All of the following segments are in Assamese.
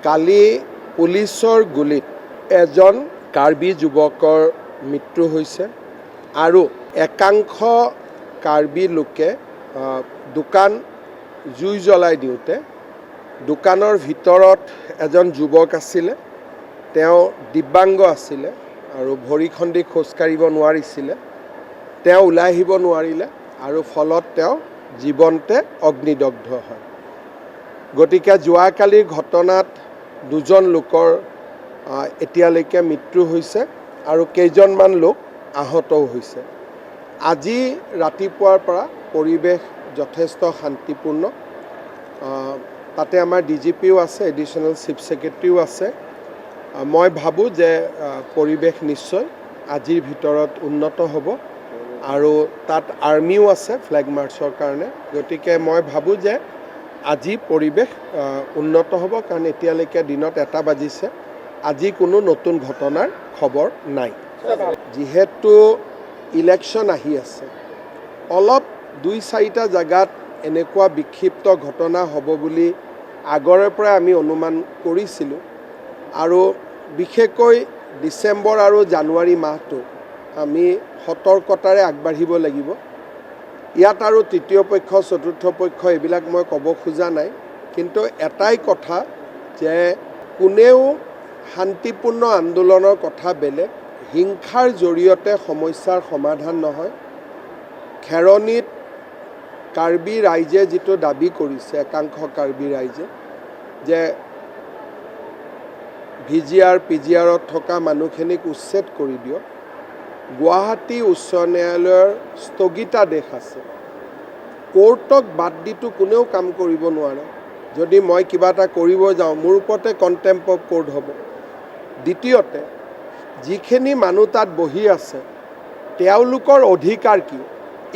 কালি পুলিচৰ গুলিত এজন কাৰ্বি যুৱকৰ মৃত্যু হৈছে আৰু একাংশ কাৰ্বি লোকে দোকান জুই জ্বলাই দিওঁতে দোকানৰ ভিতৰত এজন যুৱক আছিলে। তেওঁ দিব্যাংগ আছিলে আৰু ভৰিখন্দি খোজ কাঢ়িব নোৱাৰিছিলে। তেওঁ ওলাই আহিব নোৱাৰিলে আৰু ফলত তেওঁ জীৱনতে অগ্নিদগ্ধ হয়। গতিকে যোৱাকালিৰ ঘটনাত দুজন লোকৰ এতিয়ালৈকে মৃত্যু হৈছে আৰু কেইজনমান লোক আহতও হৈছে। আজি ৰাতিপুৱাৰ পৰা পৰিৱেশ যথেষ্ট শান্তিপূৰ্ণ। তাতে আমাৰ ডিজিপিও আছে, এডিশ্যনেল চিফ ছেক্ৰেটাৰীও আছে। মই ভাবোঁ যে পৰিৱেশ নিশ্চয় আজিৰ ভিতৰত উন্নত হ'ব আৰু তাত আৰ্মিও আছে ফ্লেগ মাৰ্চৰ কাৰণে। গতিকে মই ভাবোঁ যে আজি পৰিৱেশ উন্নত হ'ব, কাৰণ এতিয়ালৈকে দিনত 1টা বাজিছে। আজি কোনো নতুন ঘটনাৰ খবৰ নাই। যিহেতু ইলেকশ্যন আহি আছে, অলপ 2-4টা জেগাত এনেকুৱা বিক্ষিপ্ত ঘটনা হ'ব বুলি আগৰে পৰাই আমি অনুমান কৰিছিলোঁ আৰু বিশেষকৈ ডিচেম্বৰ আৰু জানুৱাৰী মাহটো আমি সতৰ্কতাৰে আগবাঢ়িব লাগিব। ইয়াত আৰু তৃতীয় পক্ষ, চতুৰ্থ পক্ষ এইবিলাক মই ক'ব খোজা নাই, কিন্তু এটাই কথা যে কোনেও শান্তিপূৰ্ণ আন্দোলনৰ কথা বেলেগ, হিংসাৰ জৰিয়তে সমস্যাৰ সমাধান নহয়। খেৰণীত কাৰ্বি ৰাইজে যিটো দাবী কৰিছে, একাংশ কাৰ্বি ৰাইজে, যে VGR PGRত থকা মানুহখিনিক উচ্ছেদ কৰি দিয়ক। গুৱাহাটী উচ্চ ন্যায়ালয়ৰ স্থগিতাদেশ আছে। কোৰ্টক বাদ দিটো কোনেও কাম কৰিব নোৱাৰে। যদি মই কিবা এটা কৰিব যাওঁ, মোৰ ওপৰতে কণ্টেম্প অফ কোৰ্ট হ'ব। দ্বিতীয়তে, যিখিনি মানুহ তাত বহি আছে তেওঁলোকৰ অধিকাৰ কি,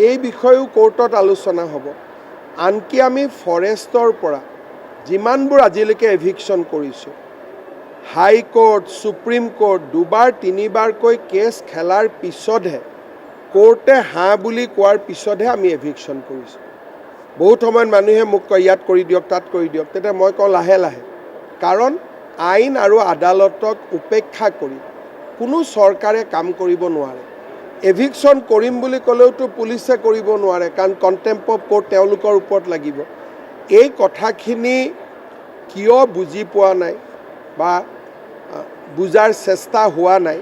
এই বিষয়েও কোৰ্টত আলোচনা হ'ব। আনকি আমি ফৰেষ্টৰ পৰা যিমানবোৰ আজিলৈকে এভিকশ্যন কৰিছোঁ, হাইকোৰ্ট, সুপ্ৰিম কোৰ্ট 2-3বাৰকৈ কেছ খেলাৰ পিছতহে, কোৰ্টে হাঁ বুলি কোৱাৰ পিছতহে আমি এভিকশ্যন কৰিছোঁ। বহুত সময়ত মানুহে মোক কয় ইয়াত কৰি দিয়ক, তাত কৰি দিয়ক। তেতিয়া মই কওঁ লাহে লাহে, কাৰণ আইন আৰু আদালতক উপেক্ষা কৰি কোনো চৰকাৰে কাম কৰিব নোৱাৰে। এভিকশ্যন কৰিম বুলি ক'লেওতো পুলিচে কৰিব নোৱাৰে, কাৰণ কণ্টেম্প অফ কোৰ্ট তেওঁলোকৰ ওপৰত লাগিব। এই কথাখিনি কিয় বুজি পোৱা নাই বা বুজাৰ চেষ্টা হোৱা নাই,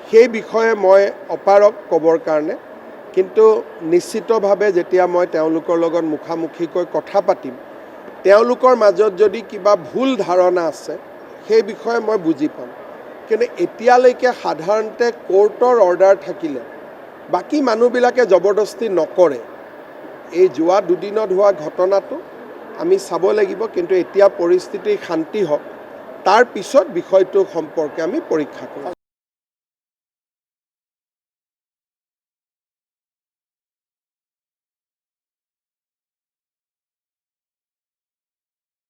সেই বিষয়ে মই অপাৰক ক'বৰ কাৰণে। কিন্তু নিশ্চিতভাৱে যেতিয়া মই তেওঁলোকৰ লগত মুখামুখিকৈ কথা পাতিম, তেওঁলোকৰ মাজত যদি কিবা ভুল ধাৰণা আছে সেই বিষয়ে মই বুজি পাম। কিন্তু এতিয়ালৈকে সাধাৰণতে কোৰ্টৰ অৰ্ডাৰ থাকিলে বাকী মানুহবিলাকে জবৰদস্তি নকৰে। এই যোৱা 2 দিনত হোৱা ঘটনাটো আমি চাব লাগিব, কিন্তু এতিয়া পৰিস্থিতি শান্তি হওক, তাৰ পিছত বিষয়টো সম্পৰ্কে আমি পৰীক্ষা কৰিম।